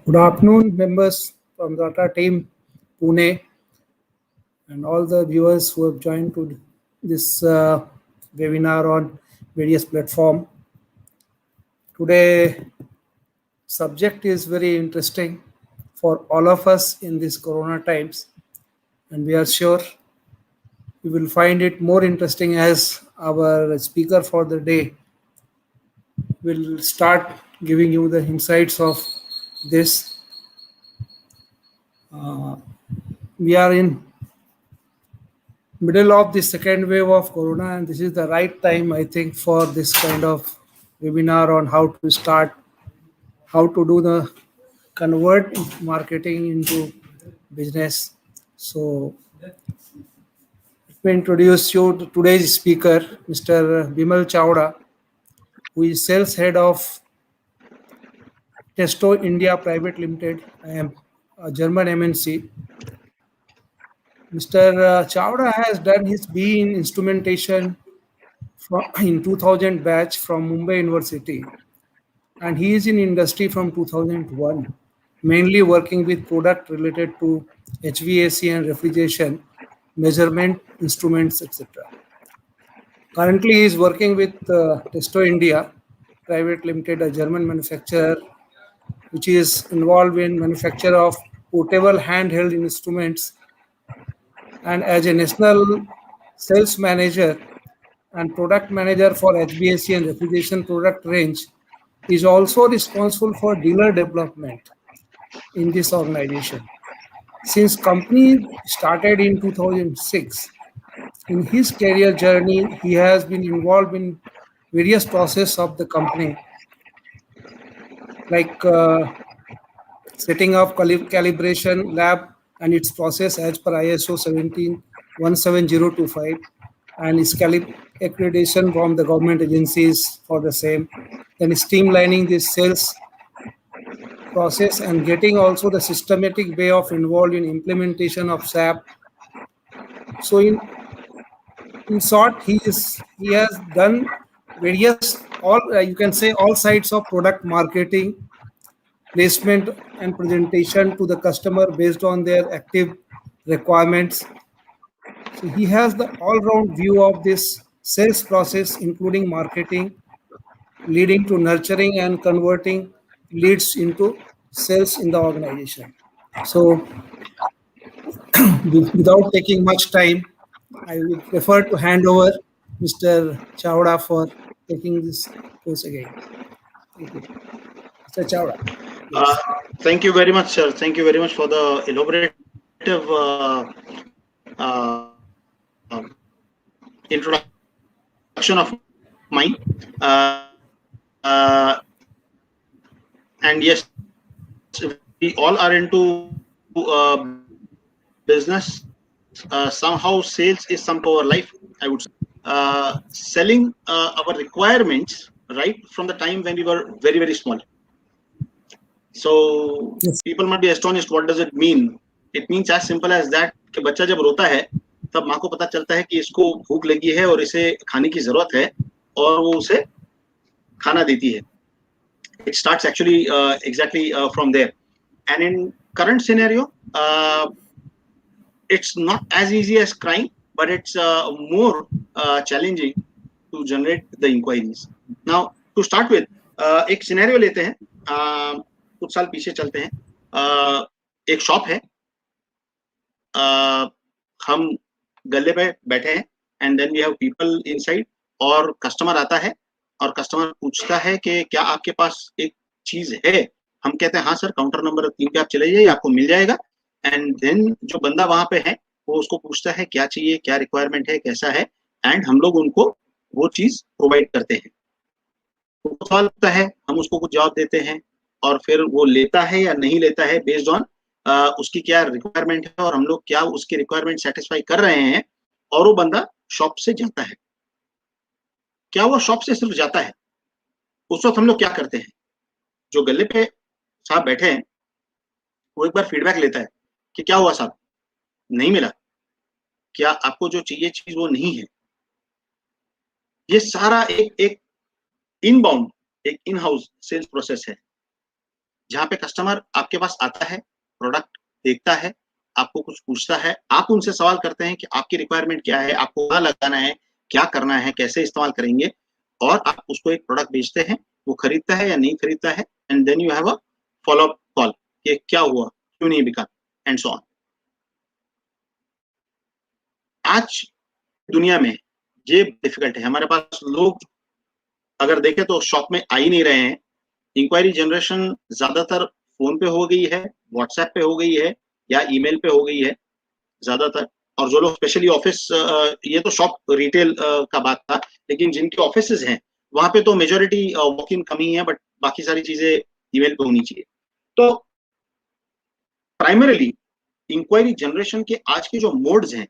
Good afternoon, members from the Tata team, Pune, and all the viewers who have joined to this webinar on various platforms. Today, subject is very interesting for all of us in these Corona times, and we are sure you will find it more interesting as our speaker for the day will start giving you the insights of this. We are in middle of the second wave of corona, and this is the right time, I think, for this kind of webinar on how to start, how to do the convert marketing into business. So let me introduce you to today's speaker, Mr. Bimal Chawda, who is sales head of Testo India Private Limited, a German MNC. Mr. Chawda has done his B in instrumentation in 2000 batch from Mumbai University, and he is in industry from 2001, mainly working with product related to HVAC and refrigeration, measurement instruments, etc. Currently, he is working with Testo India Private Limited, a German manufacturer, which is involved in manufacture of portable handheld instruments, and as a national sales manager and product manager for HVAC and refrigeration product range, is also responsible for dealer development in this organization. Since company started in 2006, in his career journey, he has been involved in various processes of the company, like setting up calibration lab and its process as per ISO 17025, and its accreditation from the government agencies for the same. Then streamlining the sales process and getting also the systematic way of involved in implementation of SAP. So in short, he has done various, all you can say, all sides of product marketing, placement and presentation to the customer based on their active requirements. So he has the all-round view of this sales process, including marketing, leading to nurturing and converting leads into sales in the organization. So without taking much time, I would prefer to hand over Mr. Chawda for taking this course again. Thank you. Mr. Chawda. Thank you very much, sir. Thank you very much for the elaborative introduction of mine. And yes, we all are into business. Somehow sales is some of our life, I would say. Selling our requirements right from the time when we were very, very small. So yes, people might be astonished, what does it mean? It means as simple as that कि बच्चा जब रोता है तब माँ को पता चलता है कि इसको भूख लगी है और इसे खाने की जरूरत है और वो उसे खाना देती है. It starts actually exactly from there. And in current scenario, it's not as easy as crying, but it's more challenging to generate the inquiries. Now, to start with, एक scenario लेते हैं. कुछ साल पीछे चलते हैं. एक शॉप है. हम गल्ले पे बैठे हैं and then we have people inside, और कस्टमर आता है और कस्टमर पूछता है कि क्या आपके पास एक चीज है. हम कहते हैं हाँ सर, काउंटर नंबर 3 पे आप चले जाइए, आपको मिल जाएगा. एंड देन जो बंदा वहां पे है वो उसको पूछता है क्या चाहिए, क्या रिक्वायरमेंट है, कैसा है, एंड हम लोग उनको वो चीज प्रोवाइड करते हैं. तो सवाल होता है, हम उसको कुछ जवाब देते हैं और फिर वो लेता है या नहीं लेता है बेस्ड ऑन उसकी क्या रिक्वायरमेंट है और हम लोग क्या उसकी रिक्वायरमेंट सेटिस्फाई कर रहे हैं. और वो बंदा शॉप से जाता है. क्या वो शॉप से सिर्फ जाता है? उस वक्त हम लोग क्या करते हैं, जो गले पे साहब बैठे हैं वो एक बार फीडबैक लेता है कि क्या हुआ साहब, नहीं मिला, क्या आपको जो चाहिए चीज वो नहीं है. ये सारा एक इनबाउंड, एक इन हाउस सेल्स प्रोसेस है. जहाँ पे कस्टमर आपके पास आता है, प्रोडक्ट देखता है, आपको कुछ पूछता है, आप उनसे सवाल करते हैं कि आपकी रिक्वायरमेंट क्या है, आपको कहाँ लगाना है, क्या करना है, कैसे इस्तेमाल करेंगे, और आप उसको एक प्रोडक्ट बेचते हैं, वो खरीदता है या नहीं खरीदता है, and then you have a follow up call कि क्या हुआ, क्यों नहीं बिका, एंड सो ऑन। आज दुनिया में ये डिफिकल्ट है, हमारे पास लोग अगर देखें तो शॉप में आ ही नहीं रहे हैं। इंक्वायरी जनरेशन ज्यादातर फोन पे हो गई है, व्हाट्सएप पे हो गई है, या ईमेल पे हो गई है ज्यादातर। और जो लोग स्पेशली ऑफिस, ये तो शॉप रिटेल का बात था, लेकिन जिनके ऑफिसेज हैं वहां पे तो मेजोरिटी वॉक इन कमी है, बट बाकी सारी चीजें ईमेल पे होनी चाहिए। तो प्राइमरीली इंक्वायरी जनरेशन के आज के जो मोड्स हैं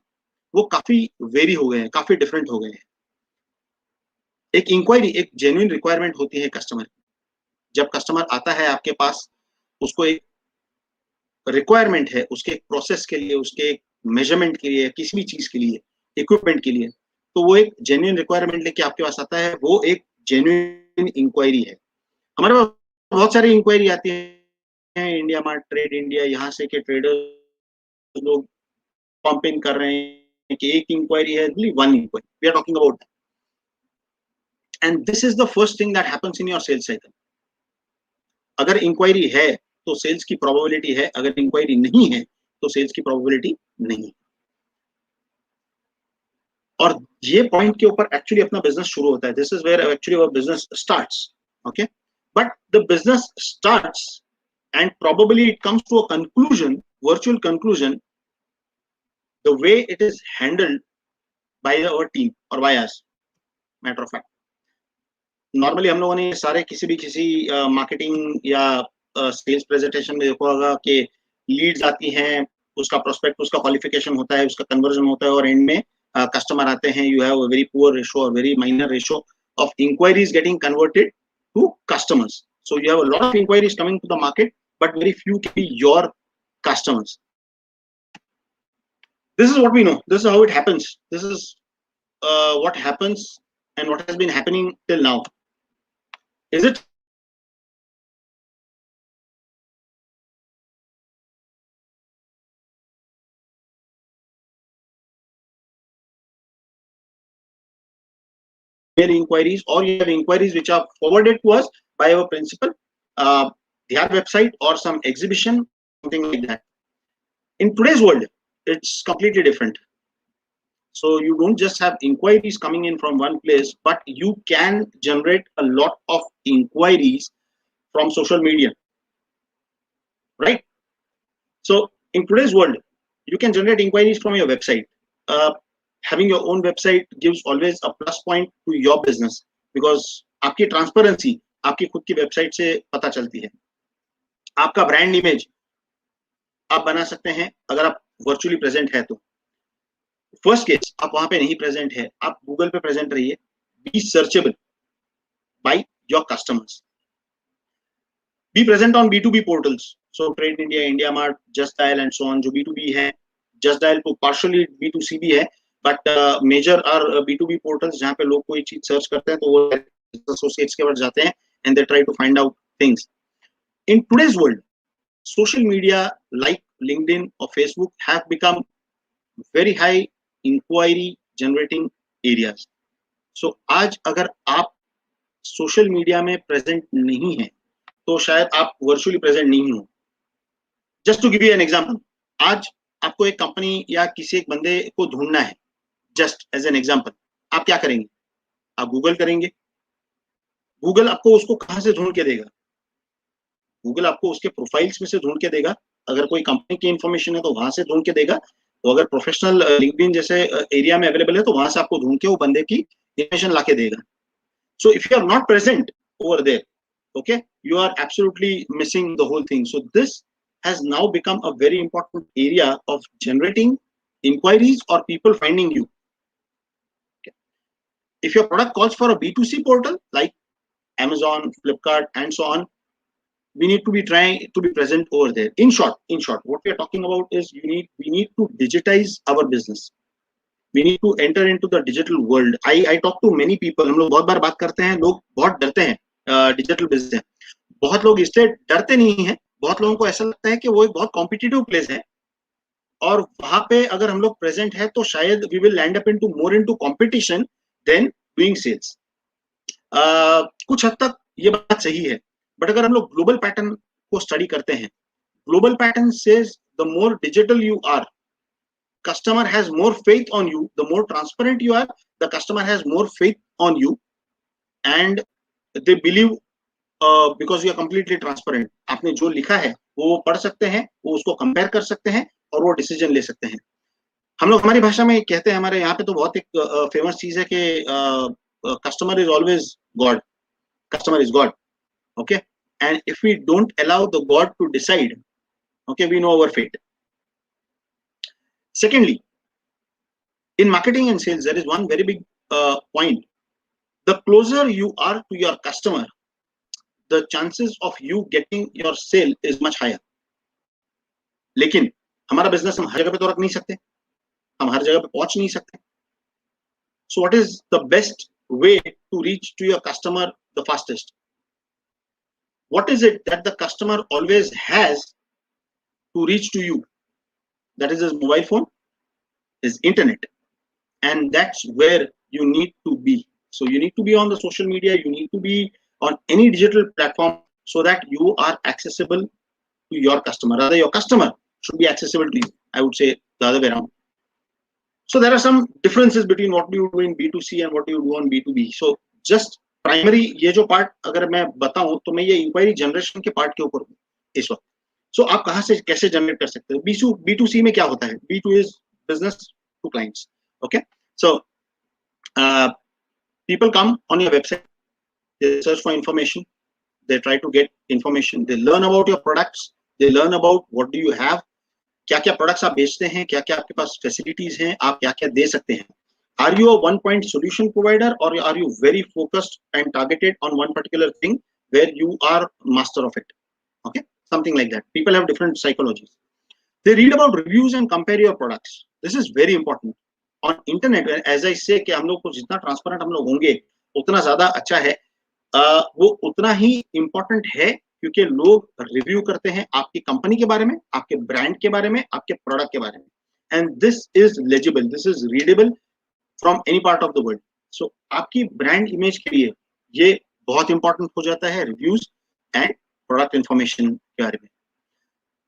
वो काफी वेरी हो गए हैं, काफी डिफरेंट हो गए हैं। एक इंक्वायरी एक जेन्युइन रिक्वायरमेंट होती है कस्टमर की। जब कस्टमर आता है आपके पास, उसको एक रिक्वायरमेंट है, उसके एक प्रोसेस के लिए, उसके एक मेजरमेंट के लिए, किसी भी चीज के लिए, इक्विपमेंट के लिए, तो वो एक जेन्युइन रिक्वायरमेंट लेके आपके पास आता है, वो एक जेन्युइन इंक्वायरी है। हमारे पास बहुत सारी इंक्वायरी आती है, इंडिया मार्ट, ट्रेड इंडिया, यहाँ से के ट्रेडर्स लोग पंप इन कर रहे हैं कि एक इंक्वायरी है, one inquiry we are talking about, and this is the first thing that happens in your sales cycle. अगर इंक्वायरी है तो सेल्स की प्रोबेबिलिटी है, अगर इंक्वायरी नहीं है तो सेल्स की प्रोबेबिलिटी नहीं। और ये पॉइंट के ऊपर एक्चुअली अपना बिजनेस शुरू होता है। This is where actually our business starts, okay. But the business starts and probably it comes to a conclusion, virtual conclusion, the way it is handled by our team or by us, matter of fact। Normally हम लोगों ने सारे किसी marketing या sales presentation में देखा होगा कि लीड्स आती हैं, उसका प्रोस्पेक्ट, उसका क्वालिफिकेशन होता है, उसका कन्वर्जन होता है, और एंड में कस्टमर आते हैं। You have a very poor ratio और very minor ratio of inquiries getting converted to customers. So you have a lot of inquiries coming to the market, but very few can be your customers. This is what we know. This is how it happens. This is what happens and what has been happening till now. Is it inquiries, or you have inquiries which are forwarded to us by our principal, their website or some exhibition, something like that. In today's world, it's completely different. So you don't just have inquiries coming in from one place, but you can generate a lot of inquiries from social media, right? So in today's world, you can generate inquiries from your website. Having your own website gives always a plus point to your business, because आपकी transparency आपकी खुद की website से पता चलती है। आपका brand image आप बना सकते हैं अगर आप वर्चुअली प्रेजेंट है तो। फर्स्ट केस, आप वहां पे नहीं प्रेजेंट है, आप गूगल पे प्रेजेंट रहिए, be searchable by your customers, be present on B2B portals, so Trade India, India Mart, Just Dial and so on. जो B2B है, जस्ट डायल तो पार्शियली B2C भी है, but major are B2B portals, जहाँ पे लोग कोई चीज सर्च करते हैं तो वो एसोसिएट्स के पास जाते हैं and they try to find out things. In today's world, social media like LinkedIn or Facebook have become very high inquiry generating areas. So आज अगर आप सोशल मीडिया में प्रेजेंट नहीं है तो शायद आप वर्चुअली प्रेजेंट नहीं हो। Just to give you an example, आज आपको एक कंपनी या किसी एक बंदे को ढूंढना है, जस्ट एज एन एग्जांपल, आप क्या करेंगे? आप गूगल करेंगे। गूगल आपको उसको कहां से ढूंढ के देगा? गूगल आपको उसके प्रोफाइल्स में से ढूंढ के देगा। अगर कोई कंपनी की इंफॉर्मेशन है तो वहां से ढूंढ के देगा, तो अगर प्रोफेशनल लिंक्डइन जैसे एरिया में अवेलेबल है तो वहां से आपको ढूंढ के वो बंदे की इंफॉर्मेशन ला के देगा। So if you are not present over there, okay, you are absolutely missing the whole thing. So this has now become a very important area of generating inquiries or people finding you. Okay. If your product calls for a B2C portal like Amazon, Flipkart, and so on, we need to be trying to be present over there. In short, what we are talking about is we need to digitize our business. We need to enter into the digital world. I talk to many people. हम लोग बहुत बार बात करते हैं, लोग बहुत डरते हैं डिजिटल बिजनेस। बहुत लोग इससे डरते नहीं हैं, बहुत लोगों को ऐसा लगता है कि वो एक बहुत कॉम्पिटिटिव प्लेस है और वहां पे अगर हम लोग प्रेजेंट है तो शायद we will land up into more into competition than doing sales. कुछ हद तक ये बात सही है, बट अगर हम लोग ग्लोबल पैटर्न को स्टडी करते हैं, global pattern says the more digital you are, customer has more faith on you. The more transparent you are, the customer has more faith on you, and they believe because you are completely transparent. आपने जो लिखा है वो पढ़ सकते हैं, वो उसको कंपेयर कर सकते हैं और वो डिसीजन ले सकते हैं। हम लोग हमारी भाषा में कहते हैं, हमारे यहाँ पे तो बहुत एक फेमस चीज है कि customer is always God, customer is God, okay, and if we don't allow the God to decide, okay, we know our fate. Secondly, in marketing and sales, there is one very big point. The closer you are to your customer, the chances of you getting your sale is much higher. लेकिन हमारा business हम हर जगह पे तो रख नहीं सकते, हम हर जगह पे पहुंच नहीं सकते. So what is the best way to reach to your customer the fastest? What is it that the customer always has to reach to you? That is his mobile phone, his internet, and that's where you need to be. So you need to be on the social media, you need to be on any digital platform so that you are accessible to your customer. Rather, your customer should be accessible to you. I would say the other way around. So there are some differences between what do you do in B2C and what do you do on B2B. So just primary ये जो part अगर मैं बताऊं तो मैं ये inquiry generation के part के ऊपर हूँ इस वक्त. So आप कहाँ से कैसे जनरेट कर सकते हो? B2C में क्या होता है? B2 is business to clients. Okay, so people come on your website, they search for information, they try to get information, they learn about your products, they learn about what do you have, क्या क्या products आप बेचते हैं, क्या क्या आपके पास facilities हैं, आप क्या क्या दे सकते हैं. Are you a one point solution provider or are you very focused and targeted on one particular thing where you are master of it? Okay, something like that. People have different psychologies. They read about reviews and compare your products. This is very important. On internet, as I say कि हम लोग को जितना transparent हम लोग होंगे उतना ज्यादा अच्छा है. वो उतना ही इम्पोर्टेंट है क्योंकि लोग रिव्यू करते हैं आपकी कंपनी के बारे में, आपके ब्रांड के बारे में, आपके प्रोडक्ट के बारे में. And this is legible, this is readable from any part of the world. So आपकी ब्रांड इमेज के लिए ये बहुत इंपॉर्टेंट हो जाता है, रिव्यूज एंड प्रोडक्ट इंफॉर्मेशन के बारे में.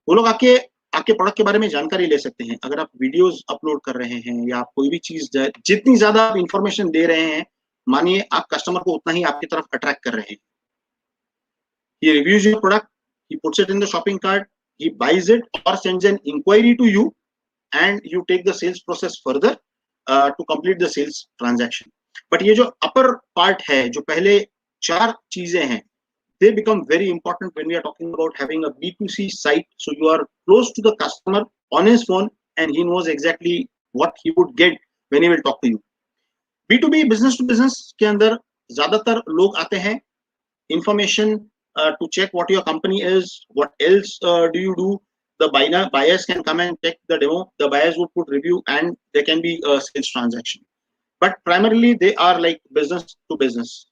वो लोग आपके प्रोडक्ट के बारे में जानकारी ले सकते हैं. अगर आप वीडियोस अपलोड कर रहे हैं या आप कोई भी चीज, जितनी ज्यादा आप इंफॉर्मेशन दे रहे हैं, मानिए आप कस्टमर को उतना ही आपकी तरफ अट्रैक्ट कर रहे हैं. He reviews your product, he puts it in the shopping cart, he buys it or sends an inquiry to you, and you take the sales process further to complete the sales transaction. But ये जो upper part है, जो पहले 4 चीजें हैं, they become very important when we are talking about having a B2C site. So you are close to the customer on his phone and he knows exactly what he would get when he will talk to you. B2B, business to business के अंदर ज्यादातर लोग आते हैं information to check what your company is, what else do you do. The buyers can come and check the demo, the buyers would put review, and there can be a sales transaction. But primarily they are like business to business.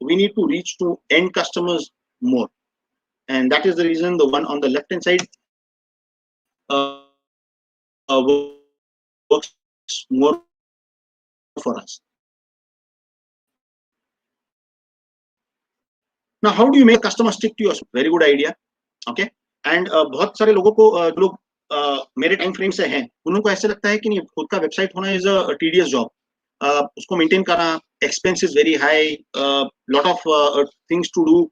We need to reach to end customers more, and that is the reason the one on the left hand side works more for us. Now, how do you make a customer stick to you? Very good idea. Okay, and बहुत सारे लोगों को जो लोग मेरे time frame से हैं, उनको ऐसे लगता है कि नहीं, खुद का वेबसाइट होना इज अ टीडियस जॉब. उसको मेंटेन करना, expense is very high, lot of things to do,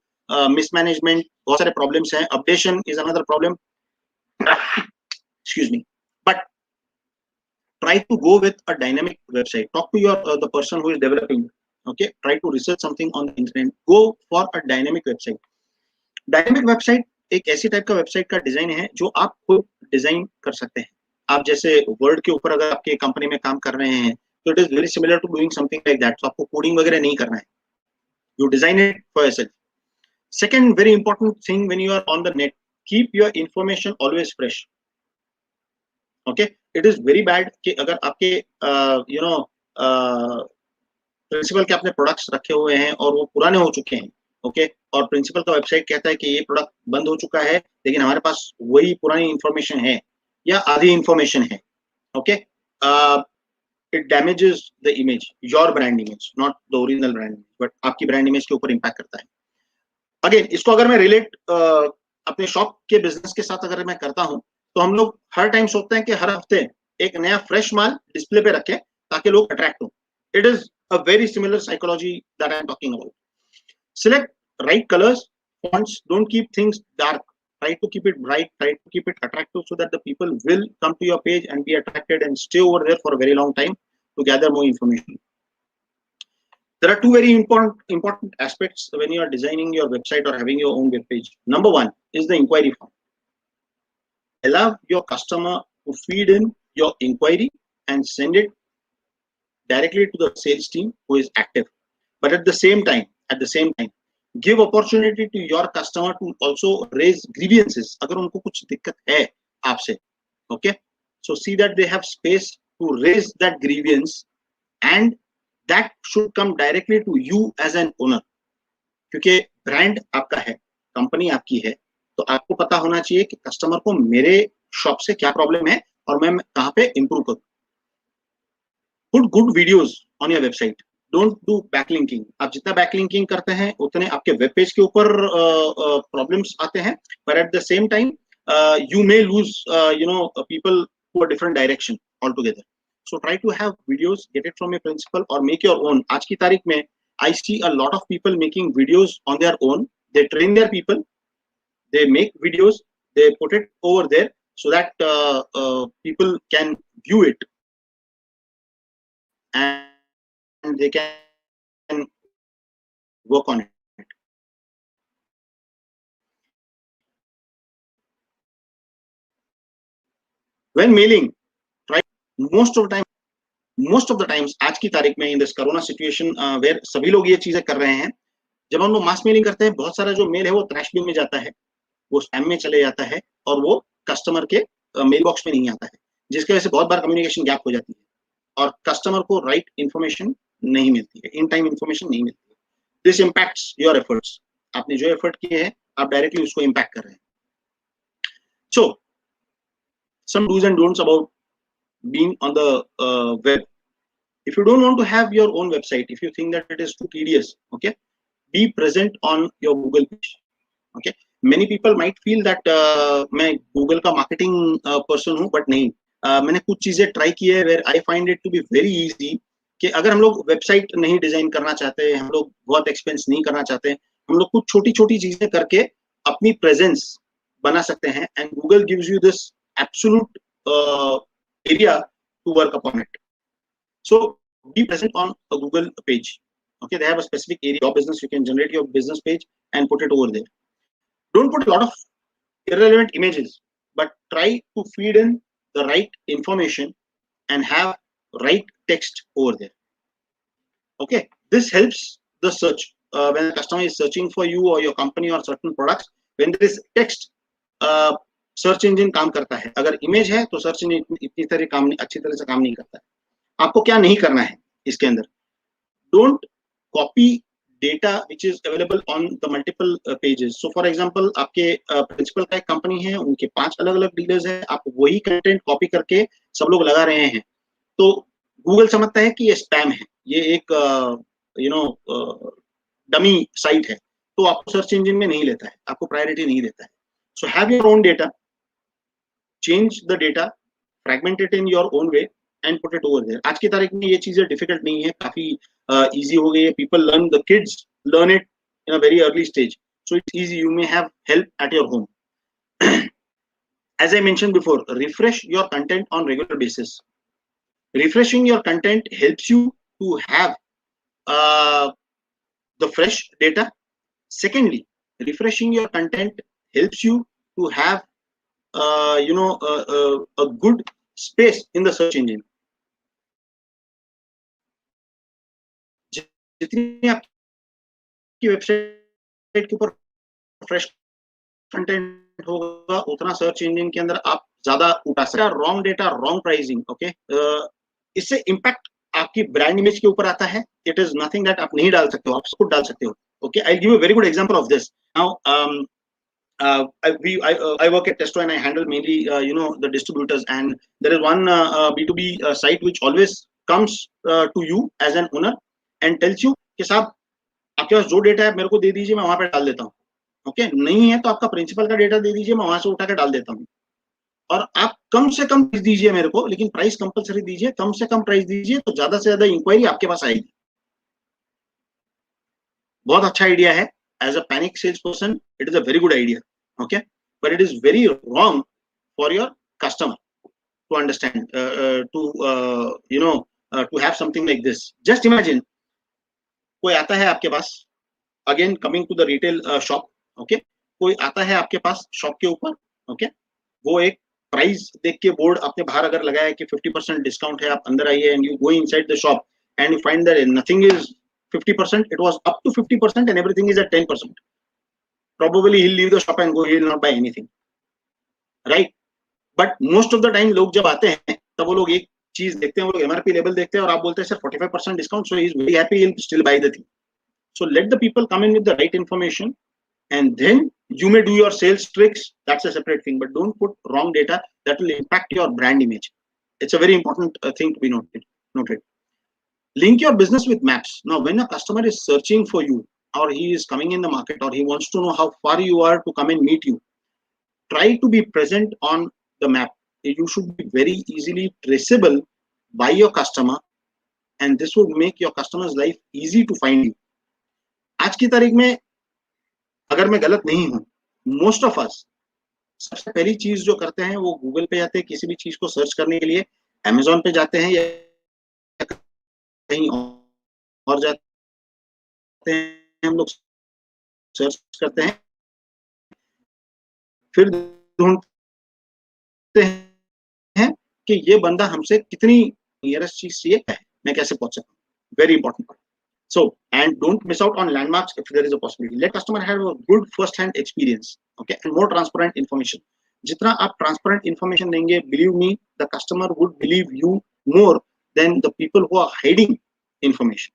mismanagement, बहुत सारे प्रॉब्लम्स हैं. Updation is another problem. Excuse me. But try to go with a dynamic website. Talk to your the person who is developing. Okay, try to research something on the internet. Go for a dynamic website. Dynamic website एक ऐसी type का website का design है जो आप खुद design कर सकते हैं. आप जैसे वर्ड के ऊपर अगर आपके कंपनी में काम कर रहे हैं तो it is very similar to doing something like that. तो आपको कोडिंग वगैरह नहीं करना है. You design it for yourself. Second very important thing when you are on the net, keep your information always fresh. Okay, it is very bad कि अगर आपके principal के अपने प्रोडक्ट्स रखे हुए हैं और वो पुराने हो चुके हैं ओके, और प्रिंसिपल का वेबसाइट कहता है कि ये प्रोडक्ट बंद हो चुका है, लेकिन हमारे पास वही पुरानी इंफॉर्मेशन है या आधी इंफॉर्मेशन है, okay, it damages the image, your brand image, not the original brand image, but आपकी ब्रांड इमेज के ऊपर इम्पैक्ट करता है। अगेन इसको अगर मैं रिलेट अपने शॉप के बिजनेस के साथ अगर मैं करता हूं, तो हम लोग हर टाइम सोचते हैं कि हर हफ्ते एक नया फ्रेश माल डिस्प्ले पे रखें ताकि लोग अट्रैक्ट हो। It is a very similar psychology that I am talking about. Select right colors, fonts, don't keep things dark. Try to keep it bright, try to keep it attractive so that the people will come to your page and be attracted and stay over there for a very long time to gather more information. There are two very important aspects when you are designing your website or having your own web page. Number one is the inquiry form. Allow your customer to feed in your inquiry and send it directly to the sales team who is active. But at the same time, give opportunity to your customer to also raise grievances अगर उनको कुछ दिक्कत है आपसे, okay, so see that they have space to raise that grievance and that should come directly to you as an owner, क्योंकि brand आपका है, company आपकी है, तो आपको पता होना चाहिए कि कस्टमर को मेरे शॉप से क्या प्रॉब्लम है और मैं कहाँ पे इंप्रूव करूं। Put good videos on your website. Don't do backlinking. आप जितना backlinking करते हैं उतने आपके वेब पेज के ऊपर प्रॉब्लम्स आते हैं, but at the same time you may lose people to a different direction altogether. So try to have videos, get it from a principal or make your own. आज की तारीख में I see a lot of people making videos on their own. They train their people, they make videos, they put it over there so that people can view it and they can work on it. When mailing, try most of the times आज की तारीख में in this corona situation where सभी लोग ये चीजें कर रहे हैं, जब हम लोग मास मेलिंग करते हैं बहुत सारा जो मेल है वो ट्रैश बिन में जाता है, वो स्पैम में चले जाता है और वो कस्टमर के मेल बॉक्स में नहीं आता है, जिसकी वजह से बहुत बार कम्युनिकेशन गैप हो जाती है और कस्टमर को राइट इन्फॉर्मेशन नहीं मिलती है, इन टाइम इन्फॉर्मेशन नहीं मिलती है। This impacts your efforts. आपने जो एफर्ट किए हैं आप डायरेक्टली उसको इम्पैक्ट कर रहे हैं। सो some do's and don'ts about being on the web. If you don't want to have your own website, if you think that it is too tedious, okay, be present on your Google page. Okay, many people might feel that मैं Google का marketing person हूँ, but नहीं, मैंने कुछ चीजें try की है where I find it to be very easy कि अगर हम लोग वेबसाइट नहीं डिजाइन करना चाहते, हम लोग बहुत एक्सपेंस नहीं करना चाहते, हम लोग कुछ छोटी छोटी चीजें करके अपनी प्रेजेंस बना सकते हैं and Google gives you this absolute area to work upon it. So be present on a Google page. Okay, they have a specific area, your business, you can generate your business page and put it over there. Don't put a lot of irrelevant images, but try to feed in the right information and have right text over there. Okay, this helps the search when the customer is searching for you or your company or certain products. When there is text, search engine काम करता है, अगर image है तो search engine इतनी तरह काम नहीं, अच्छी तरह से काम नहीं करता है। आपको क्या नहीं करना है इसके अंदर, don't copy data which is available on the multiple pages. So for example आपके प्रिंसिपल का एक कंपनी है, उनके 5 अलग अलग डीलर्स हैं, आप वही कंटेंट कॉपी करके सब लोग लगा रहे हैं, तो गूगल समझता है कि ये स्पैम है, ये एक डमी साइट है, तो आपको सर्च इंजन में नहीं लेता है, आपको प्रायोरिटी नहीं देता है। So have your own data, change the data, fragment it in your own way and put it over there. आज की तारीख में ये चीजें डिफिकल्ट नहीं है, काफी easy हो गई है, people learn, the kids learn it in a very early stage, so it's easy, you may have help at your home. As I mentioned before, refresh your content on regular basis. Refreshing your content helps you to have the fresh data. Secondly, refreshing your content helps you to have a good space in the search engine. जितनी आपकी website के ऊपर fresh content होगा उतना search engine के अंदर आप ज्यादा उठा सकते हैं। Wrong data, wrong pricing, okay, इससे इम्पैक्ट आपकी ब्रांड इमेज के ऊपर आता है। इट इज नथिंग दैट आप नहीं डाल सकते हो, आप खुद डाल सकते हो। Okay, I'll give you a very good example of this. Now, I work at Testo and I handle mainly the distributors, and there is one B2B site which always comes to you as an owner and tells you कि साहब आपके पास जो data है मेरे को दे दीजिए, मैं वहां पे डाल देता हूँ. ओके, नहीं है तो आपका प्रिंसिपल का डेटा दे दीजिए, मैं वहां से उठा के डाल देता हूँ. और आप कम से कम प्राइस दीजिए मेरे को, लेकिन प्राइस कंपलसरी दीजिए, कम से कम प्राइस दीजिए तो ज्यादा से ज्यादा इंक्वायरी आपके पास आएगी. बहुत अच्छा आइडिया है. As a panic sales person it is a very good idea. Okay, but it is very wrong for your customer to understand, to have something like this. Just imagine, कोई आता है आपके पास, again coming to the retail shop. Okay, कोई आता है आपके पास shop के ऊपर. ओके, वो एक प्राइस देख के बोर्ड आपने बाहर अगर लगाया है कि 50% डिस्काउंट है, आप अंदर आइए, and you go inside the shop and you find that nothing is 50%, it was up to 50% and everything is at 10%. Probably he'll leave the shop and go, he'll not buy anything, right? But most of the time लोग जब आते हैं तब वो लोग एक चीज देखते हैं, वो लोग MRP लेवल देखते हैं और आप बोलते हैं sir 45% discount, so he is very happy, he'll still buy the thing. So let the people come in with the right information, and then you may do your sales tricks. That's a separate thing, but don't put wrong data that will impact your brand image. It's a very important thing to be noted. Link your business with maps. Now, when a customer is searching for you, or he is coming in the market, or he wants to know how far you are to come and meet you, try to be present on the map. You should be very easily traceable by your customer, and this would make your customer's life easy to find you. आज की तारीख में अगर मैं गलत नहीं हूं, most of us सबसे पहली चीज जो करते हैं वो गूगल पे जाते हैं किसी भी चीज को सर्च करने के लिए, अमेजोन पे जाते हैं या कहीं और जाते हैं, हम लोग सर्च करते हैं, फिर ढूंढते हैं कि ये बंदा हमसे कितनी नियरेस्ट चीज से है, मैं कैसे पहुंच सकता हूँ. Very important point. So, and don't miss out on landmarks if there is a possibility. Let customer have a good first-hand experience, okay, and more transparent information. जितना आप transparent information देंगे, believe me, the customer would believe you more than the people who are hiding information.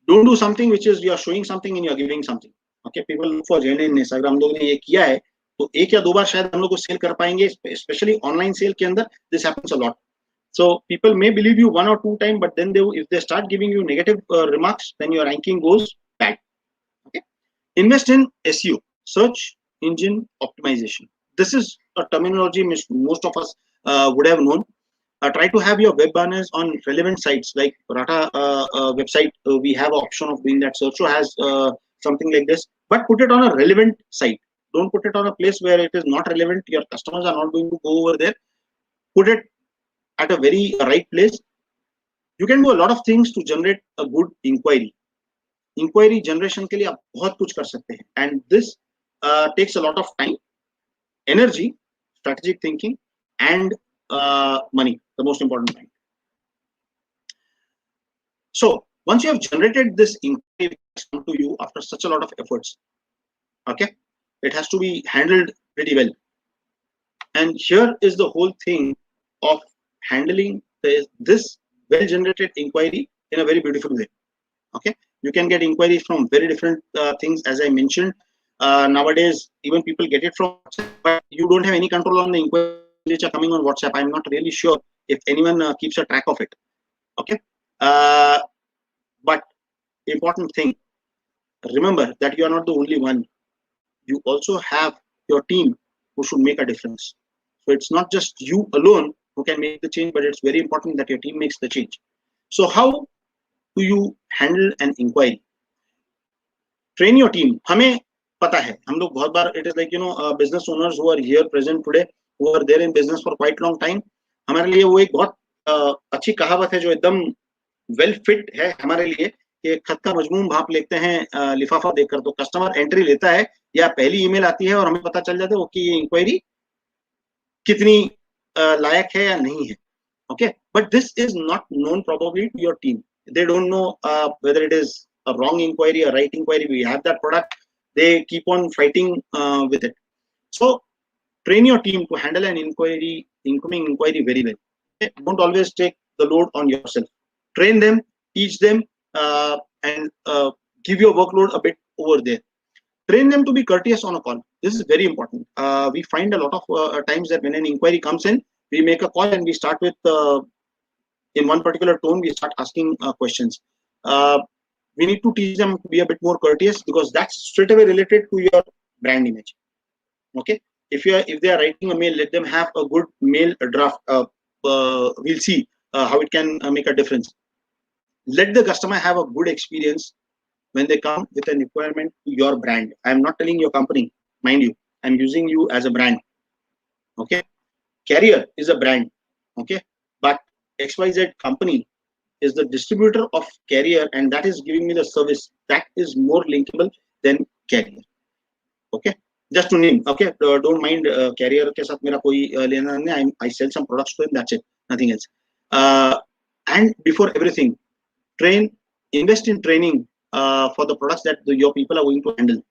Don't do something which is you are showing something and you are giving something. Okay, people look for genuineness. अगर हम लोग ने ये किया है, तो एक या दो बार शायद हम लोग को सेल कर पाएंगे, especially online sale के अंदर this happens a lot. So people may believe you one or two times, but then if they start giving you negative remarks, then your ranking goes bad. Okay, invest in SEO, search engine optimization. This is a terminology most of us would have known. Try to have your web banners on relevant sites like Rata website. We have an option of doing that. Searcho has something like this, but put it on a relevant site. Don't put it on a place where it is not relevant. Your customers are not going to go over there. Put it at a very right place. You can do a lot of things to generate a good inquiry. Inquiry generation के लिए आप बहुत कुछ कर सकते हैं, and this takes a lot of time, energy, strategic thinking, and money. The most important point. So once you have generated this inquiry come to you after such a lot of efforts, okay, it has to be handled pretty well. And here is the whole thing of handling this well-generated inquiry in a very beautiful way. Okay, you can get inquiries from very different things, as I mentioned. Nowadays, even people get it from WhatsApp, but you don't have any control on the inquiries which are coming on WhatsApp. I'm not really sure if anyone keeps a track of it. Okay, but important thing, remember that you are not the only one. You also have your team who should make a difference. So it's not just you alone who can make the change, but it's very important that your team makes the change. So how do you handle an inquiry? Train your team. हमें पता है, हम लोग बहुत बार it is like business owners who are here present today, who are there in business for quite long time. हमारे लिए वो एक बहुत अच्छी कहावत है जो एकदम वेल फिट है हमारे लिए कि खत का मजमूम भाप लेते हैं लिफाफा देकर. तो कस्टमर एंट्री लेता है या पहली ईमेल आती है और हमें पता चल जाता है कि ये इंक्वायरी कितनी लायक है या नहीं है. Okay, but this is not known probably to your team. They don't know whether it is a wrong inquiry, a right inquiry. We have that product. They keep on fighting with it. So train your team to handle an incoming inquiry very well. Okay? Don't always take the load on yourself. Train them, teach them, and give your workload a bit over there. Train them to be courteous on a call. This is very important. We find a lot of times that when an inquiry comes in, we make a call and we start with, in one particular tone, we start asking questions. We need to teach them to be a bit more courteous, because that's straight away related to your brand image. Okay, if they are writing a mail, let them have a good mail draft. We'll see how it can make a difference. Let the customer have a good experience when they come with a requirement to your brand. I'm not telling your company, mind you. I'm using you as a brand. Okay, Carrier is a brand. Okay, but XYZ company is the distributor of Carrier, and that is giving me the service that is more linkable than Carrier. Okay, just to name. Okay, don't mind Carrier के साथ मेरा कोई लेना नहीं. I sell some products to him. That's it. Nothing else. And before everything, invest in training for the products that your people are going to handle.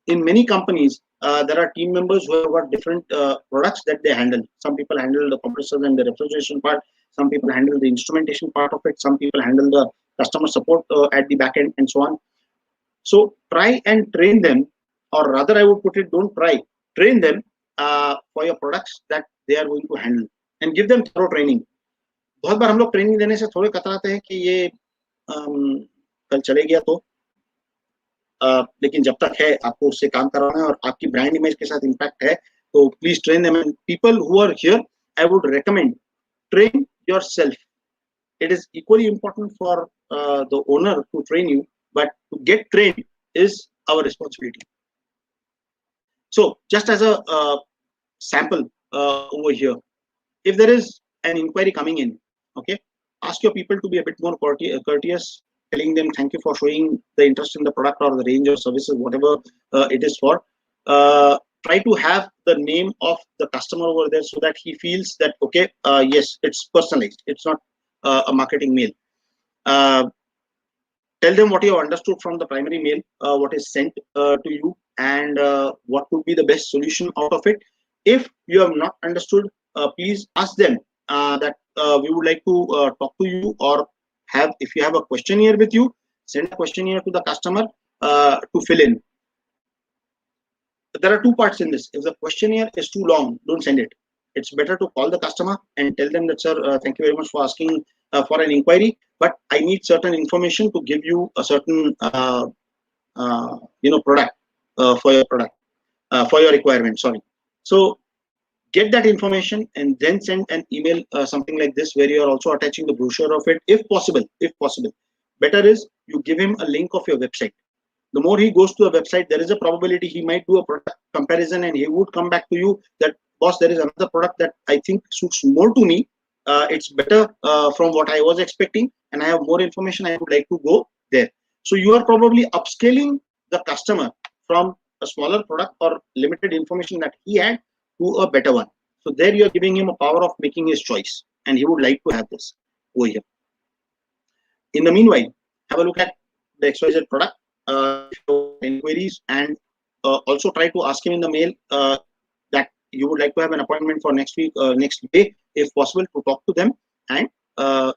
In many companies, there are team members who have got different products that they handle. Some people handle the compressors and the refrigeration part. Some people handle the instrumentation part of it. Some people handle the customer support at the back end, and so on. So try and train them, or rather I would put it, don't try, train them for your products that they are going to handle, and give them thorough training. बहुत बार हम लोग training देने से थोड़े कतराते हैं कि ये कल चले गया तो, लेकिन जब तक है आपको उससे काम कराना है और आपकी ब्रांड इमेज के साथ इम्पैक्ट है, तो please train them. And people who are here, I would recommend, train yourself. It is equally important for the owner to train you, but to get trained is our responsibility. So just as a sample over here, if there is an inquiry coming in, okay, ask your people to be a bit more courteous, telling them thank you for showing the interest in the product or the range of services, whatever it is for. Try to have the name of the customer over there so that he feels that, okay, yes, it's personalized. It's not a marketing mail. Tell them what you have understood from the primary mail, what is sent to you, and what would be the best solution out of it. If you have not understood, please ask them that we would like to talk to you, or if you have a questionnaire with you, send a questionnaire to the customer to fill in. There are two parts in this. If the questionnaire is too long, don't send it. It's better to call the customer and tell them that, sir, thank you very much for asking for an inquiry, but I need certain information to give you a certain product for your product, for your requirement. Sorry. So get that information and then send an email, something like this, where you are also attaching the brochure of it, if possible. If possible, better is you give him a link of your website. The more he goes to a website, there is a probability he might do a product comparison, and he would come back to you that, boss, there is another product that I think suits more to me. It's better from what I was expecting, and I have more information. I would like to go there. So you are probably upscaling the customer from a smaller product or limited information that he had to a better one. So there you are giving him a power of making his choice, and he would like to have this over here. In the meanwhile, have a look at the XYZ product. Inquiries, and also try to ask him in the mail that you would like to have an appointment for next week, next day, if possible, to talk to them and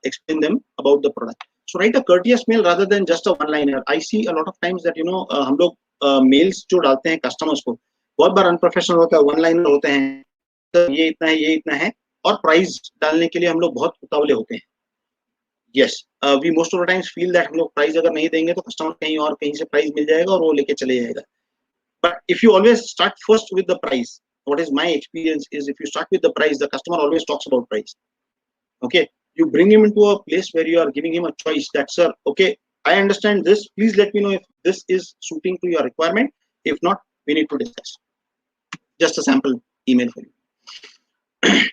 explain them about the product. So write a courteous mail rather than just a one-liner. I see a lot of times that हम लोग mails जो डालते हैं customers को, बहुत बार unprofessional होता है, one-liner होते हैं, तो ये इतना है, और price डालने के लिए हम लोग बहुत उतावले होते हैं. Yes, we most of the times feel that हम लोग प्राइस अगर नहीं देंगे तो कस्टमर कहीं से प्राइस मिल जाएगा और वो लेके चले जाएगा. But if you always start first with the price, what is my experience is, if you start with the price, the customer always talks about price. Okay, you bring him into a place where you are giving him a choice that, sir, okay, I understand this. Please let me know if this is suiting to your requirement. If not, we need to discuss. Just a sample email for you.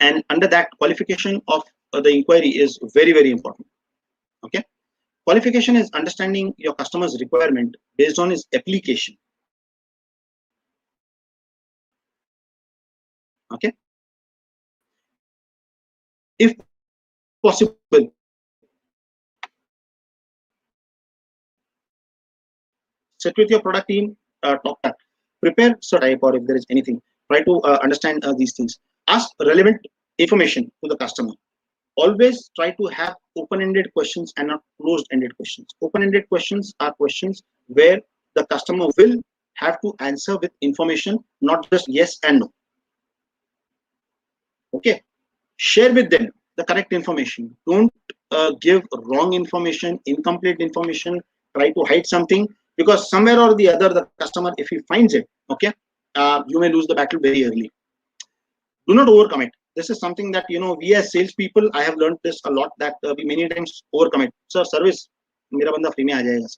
And under that, qualification of the inquiry is very, very important. Okay, qualification is understanding your customer's requirement based on his application. Okay, if possible, sit with your product team, talk that, prepare type, or if there is anything, try to understand these things. Ask relevant information to the customer. Always try to have open-ended questions and not closed-ended questions. Open-ended questions are questions where the customer will have to answer with information, not just yes and no. Okay, share with them the correct information. Don't give wrong information, incomplete information, try to hide something, because somewhere or the other, the customer, if he finds it, okay, you may lose the battle very early. Do not overcommit. This is something that, you know, we as salespeople, I have learned this a lot, that we many times overcommit. Sir, service, मेरा बंदा free में आ जाएगा.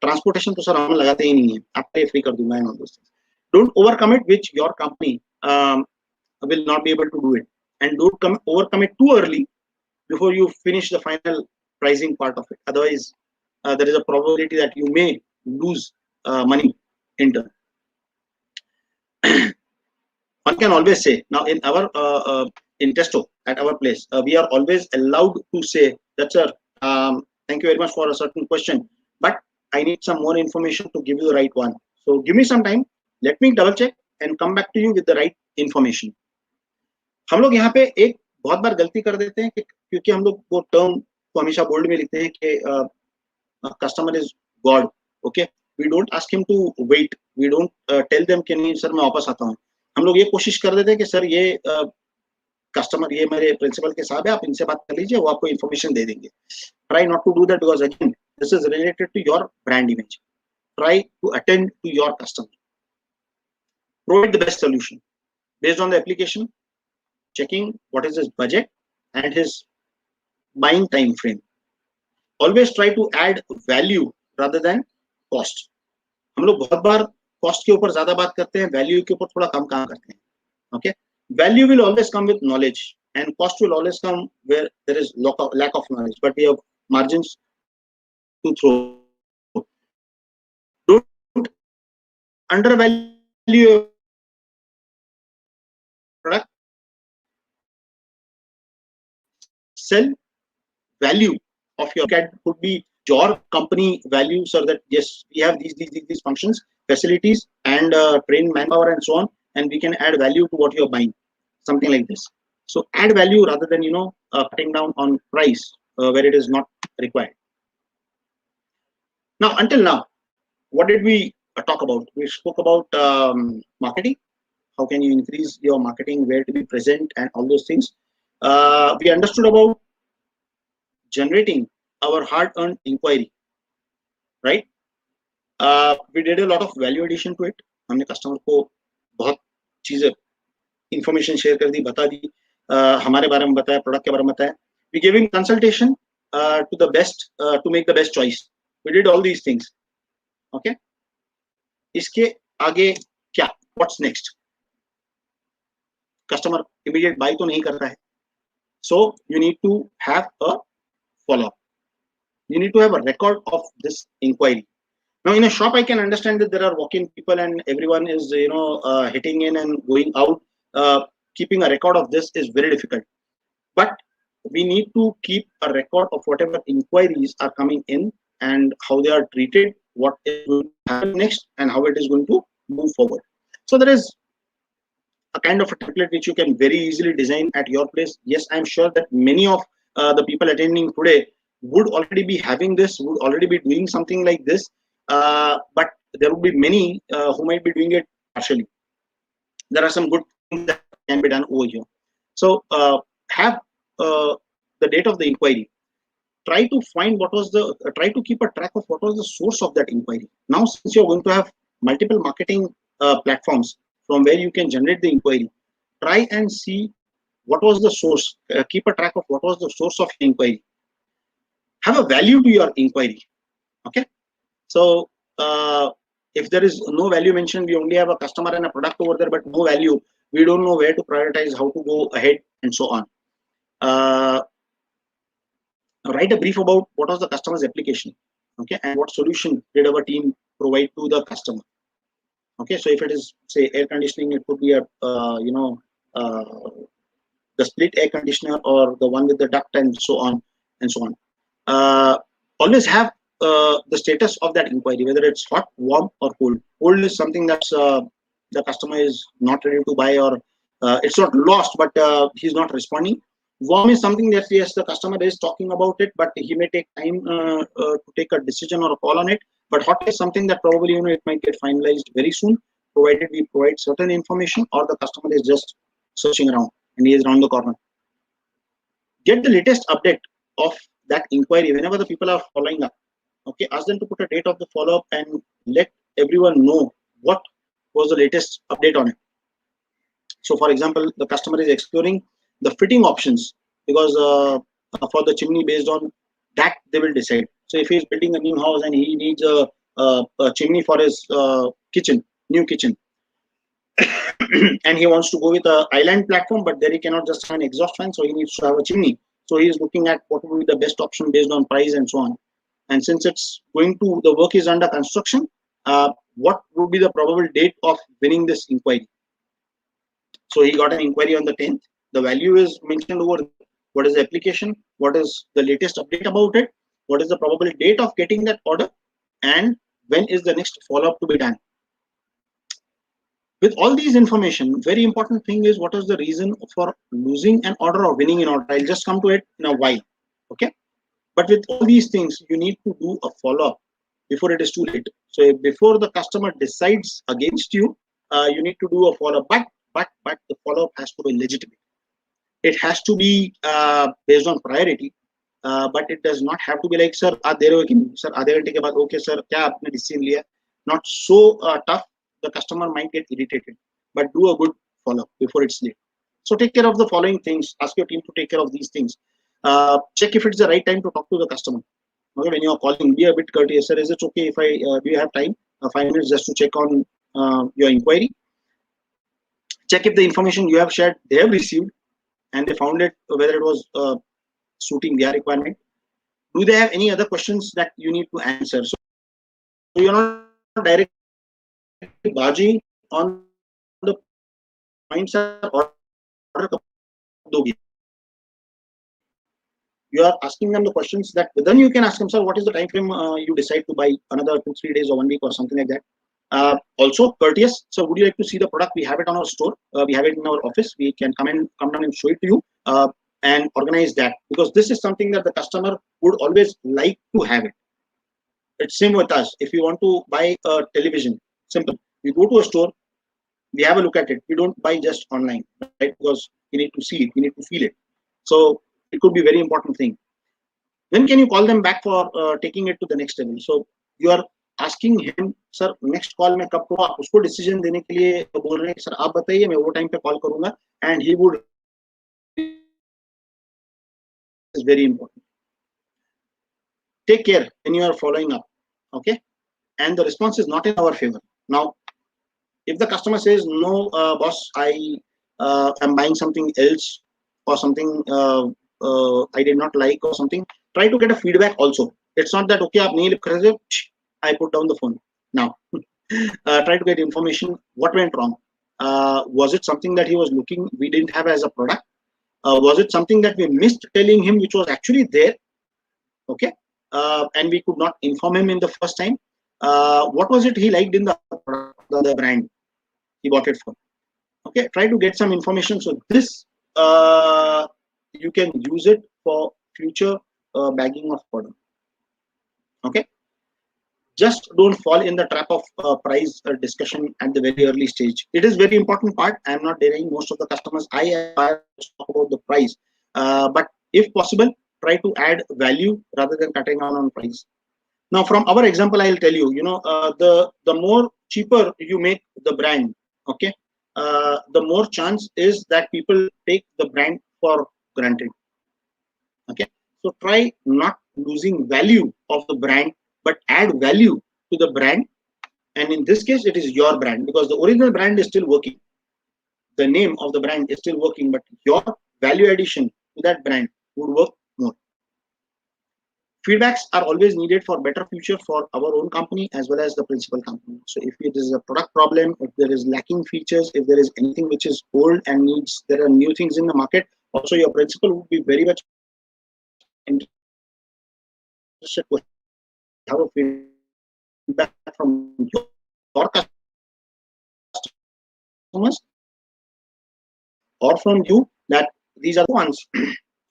Transportation तो sir हम लगाते ही नहीं है, आपका ये फ्री कर दूंगा and all those things. Don't overcommit which your company will not be able to do it, and don't overcommit too early before you finish the final pricing part of it. Otherwise, there is a probability that you may lose money in turn. One can always say, now in our in Testo at our place, we are always allowed to say that, sir, thank you very much for a certain question, but I need some more information to give you the right one. So give me some time, let me double check and come back to you with the right information. हम लोग यहाँ पे एक बहुत बार गलती कर देते हैं क्योंकि हम लोग वो टर्म को हमेशा बोल्ड में लिखते हैं कि customer is God. Okay, we don't ask him to wait, we don't tell them कि नहीं सर मैं वापस आता हूँ. हम लोग ये कोशिश कर देते हैं कि सर ये कस्टमर, ये मेरे प्रिंसिपल के साहब है, आप इनसे बात कर लीजिए, वो आपको इन्फॉर्मेशन दे देंगे. Try not to do that because again this is related to your brand image. Try to attend to your customer. Provide the best solution based on the application, checking what is his budget and his buying time frame. Always try to add value rather than cost. हम लोग बहुत बार cost के ऊपर ज्यादा बात करते हैं, value के ऊपर थोड़ा कम काम करते हैं. Okay, value will always come with knowledge and cost will always come where there is lack of knowledge, but we have margins to throw. Don't undervalue your product. Sell value of your CAD could be your company value, so that yes, we have these functions, facilities, and trained manpower and so on, and we can add value to what you're buying, something like this. So add value rather than, you know, cutting down on price where it is not required. Now, until now, what did we talk about? We spoke about marketing. How can you increase your marketing, where to be present, and all those things. We understood about generating our hard-earned inquiry, right? We did a lot of value addition to it. हमने customer को बहुत चीजें information share कर दी, बता दी, हमारे बारे में बताया, product के बारे में बताया. We gave him consultation to the best to make the best choice. We did all these things. Okay. इसके आगे क्या? What's next? Customer immediate buy तो नहीं करता है. So you need to have a follow-up. You need to have a record of this inquiry. Now, in a shop, I can understand that there are walk-in people and everyone is, you know, hitting in and going out. Keeping a record of this is very difficult. But we need to keep a record of whatever inquiries are coming in and how they are treated, what is going to happen next, and how it is going to move forward. So there is a kind of a template which you can very easily design at your place. Yes, I'm sure that many of the people attending today would already be having this, would already be doing something like this, but there would be many who might be doing it partially. There are some good things that can be done over here. So have the date of the inquiry. Try to find what was the, try to keep a track of what was the source of that inquiry. Now, since you're going to have multiple marketing platforms from where you can generate the inquiry, try and see what was the source. Keep a track of what was the source of your inquiry. Have a value to your inquiry. Okay. So if there is no value mentioned, we only have a customer and a product over there, but no value, we don't know where to prioritize, how to go ahead, and so on. Write a brief about what was the customer's application, okay, and what solution did our team provide to the customer. Okay, so if it is, say, air conditioning, it could be a the split air conditioner or the one with the duct, and so on and so on. Always have the status of that inquiry, whether it's hot, warm, or cold. Cold is something that's the customer is not ready to buy, or it's not lost, but he's not responding. Warm is something that yes, the customer is talking about it, but he may take time to take a decision or a call on it. But hot is something that probably it might get finalized very soon, provided we provide certain information or the customer is just searching around and he is around the corner. Get the latest update of that inquiry whenever the people are following up. Okay, ask them to put a date of the follow-up and let everyone know what was the latest update on it. So, for example, the customer is exploring the fitting options because for the chimney, based on that they will decide. So, if he is building a new house and he needs a chimney for his kitchen, new kitchen, and he wants to go with a island platform, but there he cannot just have an exhaust fan, so he needs to have a chimney. So he is looking at what would be the best option based on price and so on. And since it's going to, the work is under construction, what would be the probable date of winning this inquiry? So he got an inquiry on the 10th. The value is mentioned over what is the application, what is the latest update about it, what is the probable date of getting that order, and when is the next follow-up to be done. With all these information, very important thing is what is the reason for losing an order or winning an order. I'll just come to it in a while. Okay. But with all these things, you need to do a follow-up before it is too late. So before the customer decides against you, you need to do a follow-up. But the follow-up has to be legitimate. It has to be based on priority. But it does not have to be like, sir, आधे घंटे के बाद okay sir, क्या आपने decision लिया? Not so tough. The customer might get irritated, but do a good follow-up before it's late. So take care of the following things. Ask your team to take care of these things. Check if it's the right time to talk to the customer. Okay, when you are calling, be a bit courteous. Sir, is it okay if I do you have time? 5 minutes just to check on your inquiry. Check if the information you have shared they have received and they found it whether it was suiting their requirement. Do they have any other questions that you need to answer? So you're not directly barging on the points or you are asking them the questions that then you can ask them, sir, what is the time frame you decide to buy another 2-3 days or 1 week or something like that. Also courteous. So would you like to see the product? We have it on our store. We have it in our office. We can come down and show it to you and organize that, because this is something that the customer would always like to have it. It's same with us. If you want to buy a television, simple. We go to a store, we have a look at it. We don't buy just online, right? Because we need to see it, we need to feel it. So it could be very important thing. When can you call them back for taking it to the next level? So you are asking him, sir, next call में कब को आप उसको decision देने के लिए बोल रहे हैं, sir आप बताइए मैं वो time पे call करूँगा, and he would. Is very important. Take care when you are following up, okay? And the response is not in our favor. Now, if the customer says no, boss, I am buying something else or something I did not like or something, try to get a feedback also. It's not that okay, aap nahi likh rahe the, I put down the phone. Now, try to get information. What went wrong? Was it something that he was looking we didn't have as a product? Was it something that we missed telling him which was actually there? Okay, and we could not inform him in the first time. What was it he liked in the brand he bought it for? Okay, try to get some information. So this you can use it for future bagging of order. Okay, just don't fall in the trap of price discussion at the very early stage. It is very important part. I am not denying most of the customers. I talk about the price, but if possible, try to add value rather than cutting down on price. Now, from our example, I'll tell you. The more cheaper you make the brand, okay, the more chance is that people take the brand for granted. Okay, so try not losing value of the brand, but add value to the brand. And in this case, it is your brand, because the original brand is still working. The name of the brand is still working, but your value addition to that brand would work more. Feedbacks are always needed for better future for our own company as well as the principal company. So if it is a product problem, if there is lacking features, if there is anything which is old and needs, there are new things in the market, also your principal would be very much interested to have a feedback from your customers or from you that these are the ones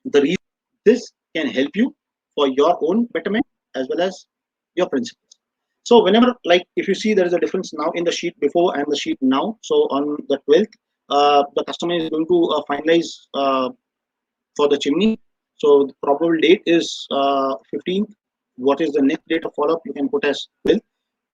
the reason this can help you for your own betterment as well as your principles. So whenever, like, if you see there is a difference now in the sheet before and the sheet now. So on the 12th, the customer is going to finalize for the chimney. So the probable date is 15th. What is the next date of follow-up? You can put as 12th.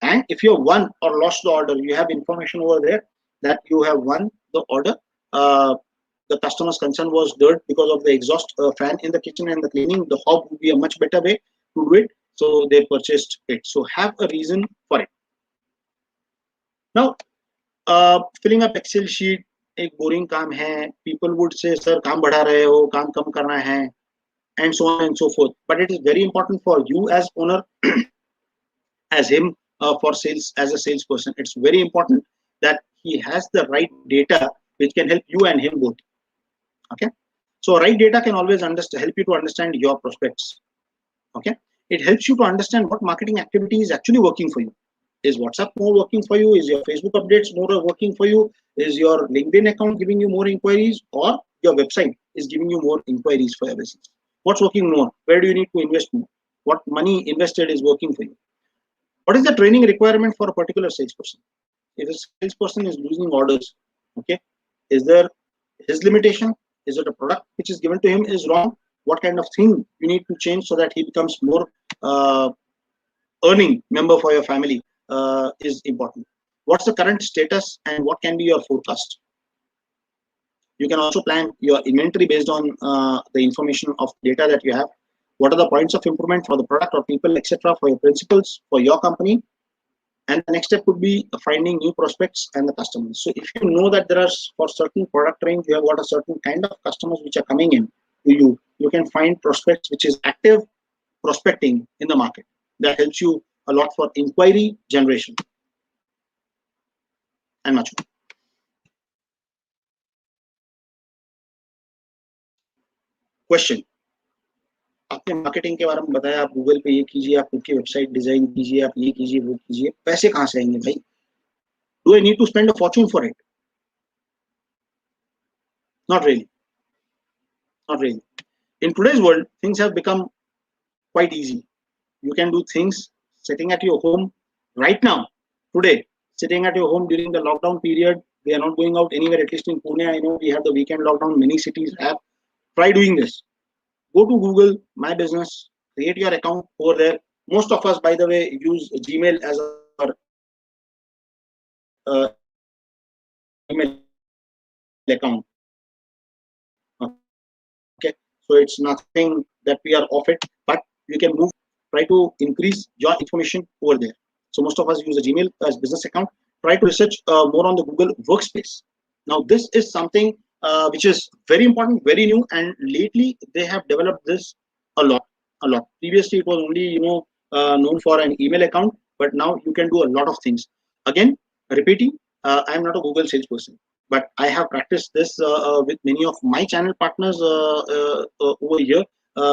And if you have won or lost the order, you have information over there that you have won the order. The customer's concern was dirt because of the exhaust fan in the kitchen and the cleaning. The hob would be a much better way to do it. So they purchased it. So have a reason for it. Now, filling up Excel sheet एक boring काम है. People would say, sir, काम बढ़ा रहे हो, काम कम करना है, and so on and so forth. But it is very important for you as owner, as him for sales, as a salesperson. It's very important that he has the right data which can help you and him both. Okay, so right data can always help you to understand your prospects. Okay, it helps you to understand what marketing activity is actually working for you. Is WhatsApp more working for you? Is your Facebook updates more working for you? Is your LinkedIn account giving you more inquiries, or your website is giving you more inquiries for your business? What's working more? Where do you need to invest more? What money invested is working for you? What is the training requirement for a particular salesperson? If a salesperson is losing orders, okay, is there his limitation? Is it a product which is given to him is wrong? What kind of thing you need to change so that he becomes more earning member for your family is important. What's the current status and what can be your forecast? You can also plan your inventory based on the information of data that you have. What are the points of improvement for the product or people, etc., for your principals, for your company? And the next step would be finding new prospects and the customers. So if you know that there are, for certain product range, you have got a certain kind of customers which are coming in to you, you can find prospects which is active prospecting in the market. That helps you a lot for inquiry generation and much more. Question. आपने marketing के बारे में बताया, आप Google पे ये कीजिए, आप खुद की वेबसाइट डिजाइन कीजिए, आप ये कीजिए, वो कीजिए, पैसे कहाँ से आएंगे भाई? Do I need to spend a fortune for it? Not really. Not really. In today's world, things have become quite easy. You can do things sitting at your home right now, today, sitting at your home during the lockdown period. We are not going out anywhere, at least in Pune. I know we have the weekend lockdown, many cities have. Try doing this. Go to Google, My Business, create your account over there. Most of us, by the way, use Gmail as our email account. Okay, so it's nothing that we are off it, but you can move, try to increase your information over there. So most of us use a Gmail as business account. Try to research more on the Google Workspace. Now this is something which is very important, very new, and lately they have developed this a lot. Previously it was only known for an email account, but now you can do a lot of things. Again, repeating, I am not a Google salesperson, but I have practiced this with many of my channel partners over here.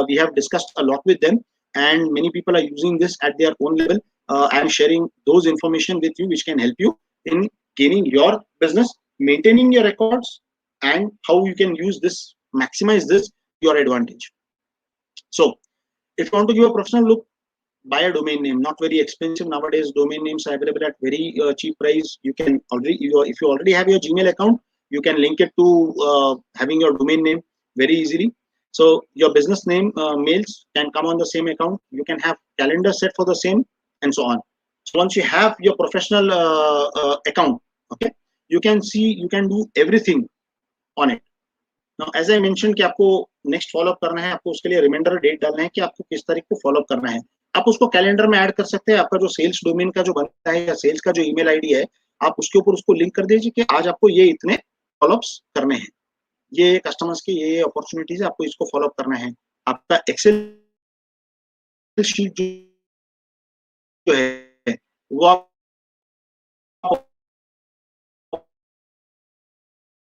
We have discussed a lot with them, and many people are using this at their own level. I am sharing those information with you which can help you in gaining your business, maintaining your records, and how you can use this, maximize this to your advantage. So if you want to give a professional look, buy a domain name. Not very expensive nowadays. Domain names are available at very cheap price. You can already, if you already have your Gmail account, you can link it to having your domain name very easily. So your business name mails can come on the same account. You can have calendar set for the same, and so on. So once you have your professional account, okay, you can see, you can do everything on it. Now, as I mentioned कि आपको next follow up करना है, आपको उसके लिए reminder date डालना है कि आपको किस तारीख को फॉलो अप करना है. आप उसको कैलेंडर में ऐड कर सकते हैं. आपका जो सेल्स डोमेन का जो बनता है या सेल्स का जो ईमेल आईडी है, आप उसके ऊपर उसको लिंक कर दीजिए कि आज आपको ये इतने फॉलोअप्स करने हैं, ये कस्टमर्स की ये अपॉर्चुनिटीज है, आपको इसको फॉलो अप करना है. आपका एक्सेल शीट जो है वो आप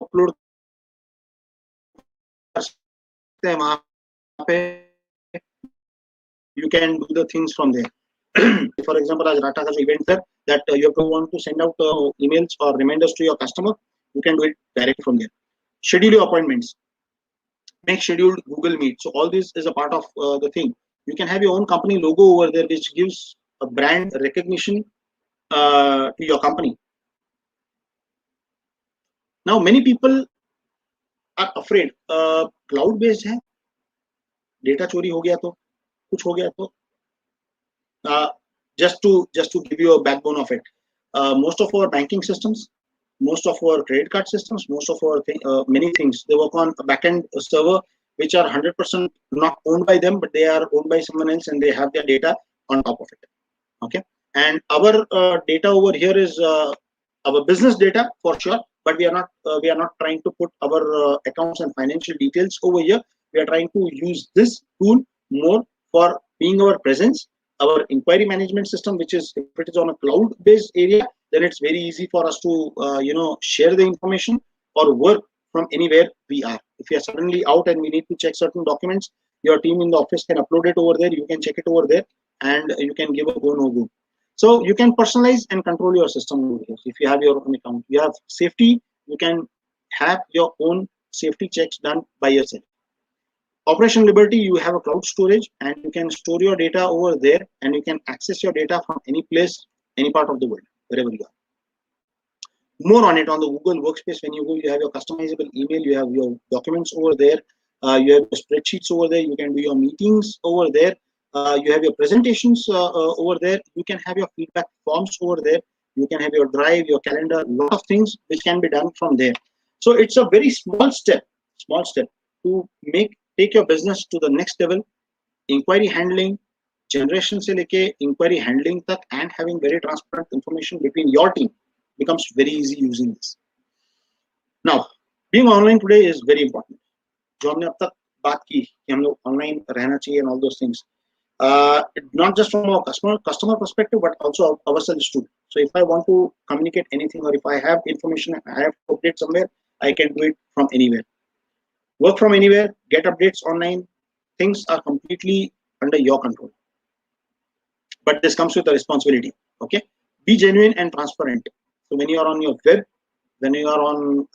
अपलोड कर सकते हैं वहां पे. You can do the things from there. For example, as Rata has event there that you have to want to send out emails or reminders to your customer, you can do it directly from there. Schedule your appointments. make scheduled Google Meet. So all this is a part of the thing. You can have your own company logo over there, which gives a brand recognition to your company. Now many people are afraid cloud based है, data चोरी हो गया तो, कुछ हो गया तो. Just to give you a backbone of it, most of our banking systems, most of our credit card systems, most of our many things, they work on a backend server which are 100% not owned by them, but they are owned by someone else, and they have their data on top of it. Okay, and our data over here is our business data for sure, but we are not trying to put our accounts and financial details over here. We are trying to use this tool more for being our presence, our inquiry management system, which is, if it is on a cloud based area, then it's very easy for us to share the information or work from anywhere we are. If we are suddenly out and we need to check certain documents, your team in the office can upload it over there, you can check it over there, and you can give a go no go. So you can personalize and control your system over here. If you have your own account, you have safety, you can have your own safety checks done by yourself. Operation Liberty, you have a cloud storage, and you can store your data over there, and you can access your data from any place, any part of the world, wherever you are. More on it on the Google Workspace. When you go, you have your customizable email, you have your documents over there, you have your spreadsheets over there, you can do your meetings over there, you have your presentations over there, you can have your feedback forms over there, you can have your drive, your calendar, a lot of things which can be done from there. So it's a very small step to take your business to the next level. Inquiry handling, generation se leke inquiry handling tak, and having very transparent information between your team becomes very easy using this. Now, being online today is very important. जो हमने अब तक बात की कि हम लोग online रहना चाहिए and all those things, not just from our customer perspective, but also ourselves too. So if I want to communicate anything, or if I have information I have to update somewhere, I can do it from anywhere. Work from anywhere, get updates online. Things are completely under your control. But this comes with a responsibility. Okay, be genuine and transparent. So when you are on your web, when you are on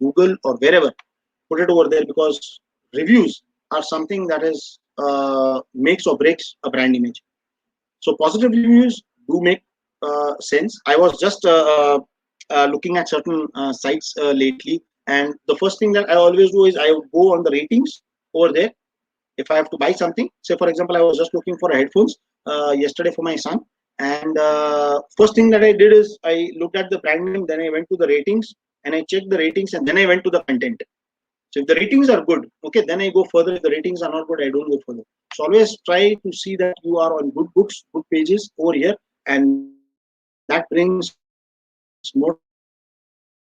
Google or wherever, put it over there, because reviews are something that is makes or breaks a brand image. So positive reviews do make sense. I was just looking at certain sites lately, and the first thing that I always do is I would go on the ratings over there. If I have to buy something, say for example, I was just looking for headphones yesterday for my son, and first thing that I did is I looked at the brand name, then I went to the ratings, and I checked the ratings, and then I went to the content. So if the ratings are good, okay, then I go further. If the ratings are not good, I don't go further. So always try to see that you are on good books, good pages over here, and that brings more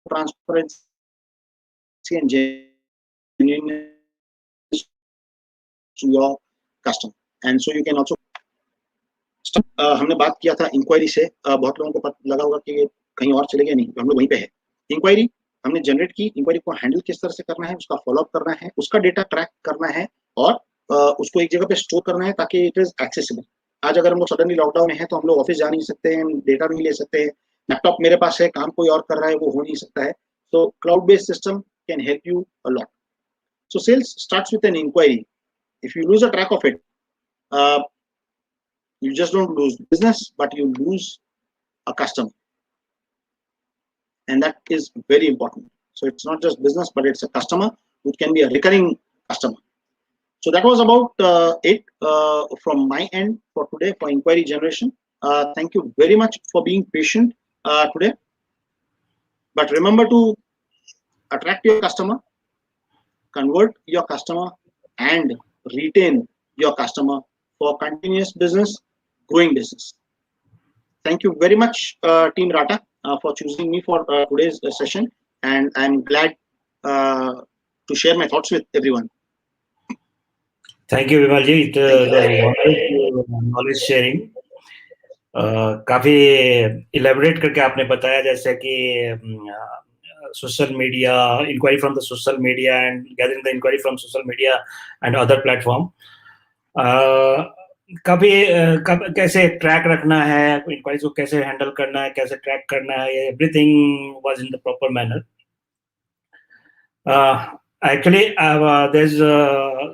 transparency and genuineness to your customer. And so you can also हमने बात किया था inquiry से, बहुत लोगों को पता लगा होगा कि कहीं और चले गए, नहीं, हम लोग वहीं पे है. इंक्वायरी हमने जनरेट की, इंक्वायरी को हैंडल किस तरह से करना है, उसका फॉलोअप करना है, उसका डेटा ट्रैक करना है, और उसको एक जगह पे स्टोर करना है ताकि इट इज एक्सेसिबल. आज अगर हम लोग सडनली लॉकडाउन में है तो हम लोग ऑफिस जा नहीं सकते हैं, डेटा नहीं ले सकते हैं, लैपटॉप मेरे पास है, काम कोई और कर रहा है, वो हो नहीं सकता है. So cloud based system can help you a lot. So sales starts with an inquiry. If you lose a track of it, you just don't lose business, but you lose a customer, and that is very important. So it's not just business, but it's a customer, which can be a recurring customer. So that was about it from my end for today for inquiry generation. Thank you very much for being patient today. But remember to attract your customer, convert your customer, and retain your customer for continuous business, growing business. Thank you very much, Team Rata, for choosing me for today's session, and I'm glad to share my thoughts with everyone. Thank you, Vimal ji. It was knowledge sharing. काफी elaborate करके आपने बताया, जैसे कि social media, inquiry from the social media, and gathering the inquiry from social media and other platform. कभी कैसे track रखना है, इंक्वायरीज को कैसे हैंडल करना है, कैसे ट्रैक करना है, everything was in the proper manner. Actually, there's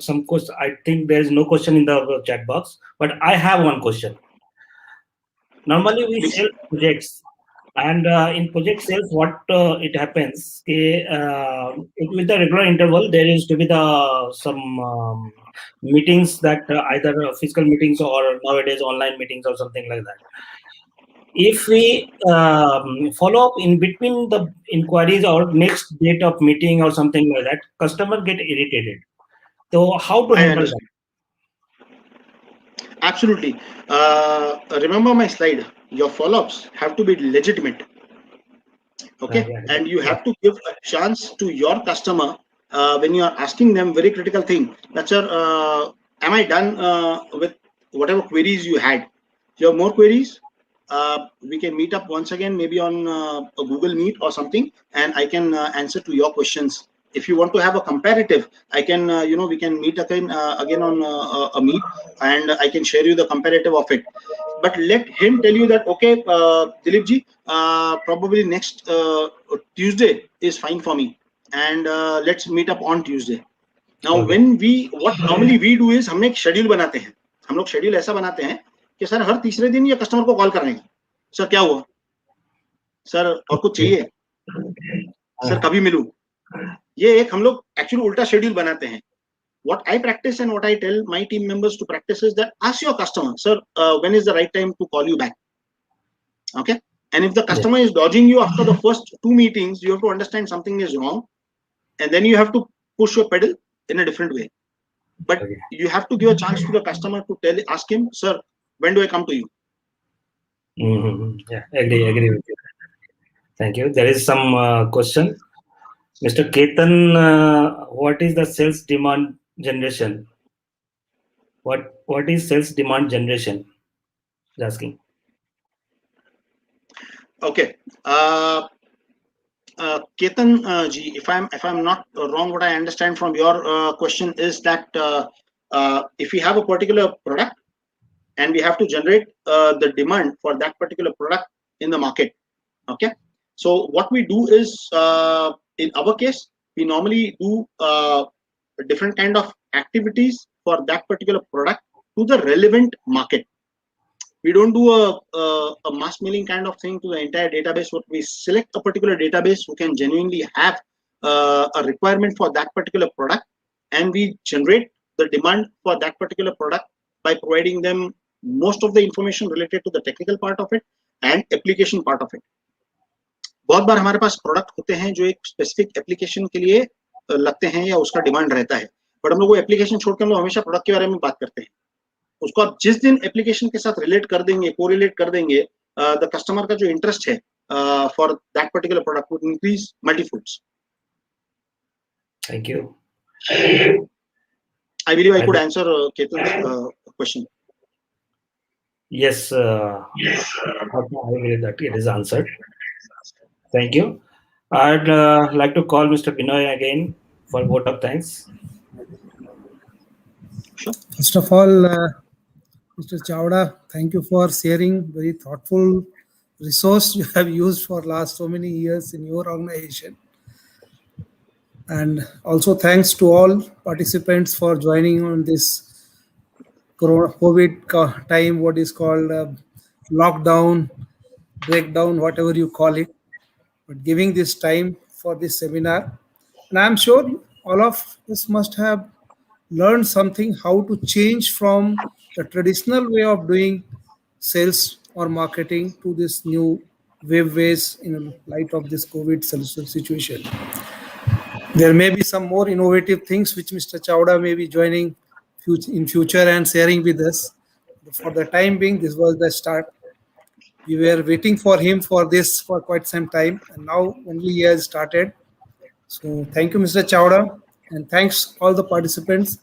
some question. I think there is no question in the chat box, but I have one question. Normally, we Please. sell projects, and in project sales, what it happens, with the regular interval, there is to be some meetings that either physical meetings or nowadays online meetings or something like that. If we follow up in between the inquiries or next date of meeting or something like that, customer get irritated. So how to I handle that? understand. Absolutely. Remember my slide. Your follow-ups have to be legitimate. Okay, Yeah, and you yeah. have to give a chance to your customer when you are asking them very critical thing. That's am I done with whatever queries you had? If you have more queries, we can meet up once again, maybe on a Google Meet or something, and I can answer to your questions. If you want to have a comparative, I can, we can meet again on a meet, and I can share you the comparative of it. But let him tell you that, okay, Dilip ji, probably next Tuesday is fine for me, and let's meet up on Tuesday. Now, Okay. what normally we do is हम एक schedule बनाते हैं. हम लोग schedule ऐसा बनाते हैं कि सर हर तीसरे दिन ये कस्टमर को कॉल करने का. सर क्या हुआ? सर और कुछ चाहिए? सर कभी मिलूं? ये एक हम लोग एक्चुअली उल्टा शेड्यूल बनाते हैं. What I practice and what I tell my team members to practice is that ask your customer, sir, when is the right time to call you back? Okay. And if the customer is dodging you after the first 2 meetings, you have to understand something is wrong, and then you have to push your pedal in a different way. But Okay. you have to give a chance to the customer to ask him, sir, when do I come to you? Yeah, agree with you. Thank you. There is some question. Mr. Ketan, what is the sales demand generation? What is sales demand generation? He's asking. Okay. Ketan ji, if I'm not wrong, what I understand from your question is that if we have a particular product and we have to generate the demand for that particular product in the market, okay. So what we do is, in our case, we normally do different kind of activities for that particular product to the relevant market. We don't do a mass mailing kind of thing to the entire database. What we select a particular database who can genuinely have a requirement for that particular product, and we generate the demand for that particular product by providing them most of the information related to the technical part of it and application part of it. बहुत बार हमारे पास product होते हैं जो एक specific application के लिए लगते हैं या उसका डिमांड रहता है, बट हम लोग वो एप्लीकेशन छोड़ के हम लोग हमेशा प्रोडक्ट के बारे में बात करते हैं. उसको आप जिस दिन एप्लीकेशन के साथ रिलेट कर देंगे, कोरिलेट कर देंगे, द कस्टमर का जो इंटरेस्ट है for that particular product would increase multifolds. Thank you. I believe I could answer Ketan's question. Yes. I agree that it is answered. Thank you. I'd like to call Mr. Binoy again for a vote of thanks. Sure. First of all, Mr. Chawda, thank you for sharing very thoughtful resource you have used for last so many years in your organization. And also thanks to all participants for joining on this COVID time, what is called lockdown, breakdown, whatever you call it, but giving this time for this seminar. And I'm sure all of us must have learned something how to change from the traditional way of doing sales or marketing to this new wave ways in light of this COVID situation. There may be some more innovative things which Mr. Chawda may be joining in future and sharing with us. For the time being, this was the start. We were waiting for him for this for quite some time, and now only he has started. So thank you, Mr. Chawda, and thanks all the participants.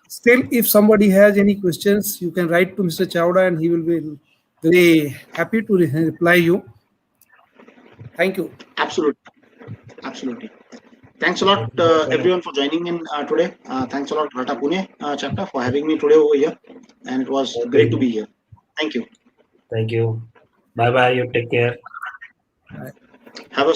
Still, if somebody has any questions, you can write to Mr. Chawda, and he will be very happy to reply you. Thank you. Absolutely. Thanks a lot, everyone, for joining in today. Thanks a lot, RRC Pune chapter, for having me today over here, and it was great to be here. Thank you. Thank you. Bye bye. You take care. Bye. Have a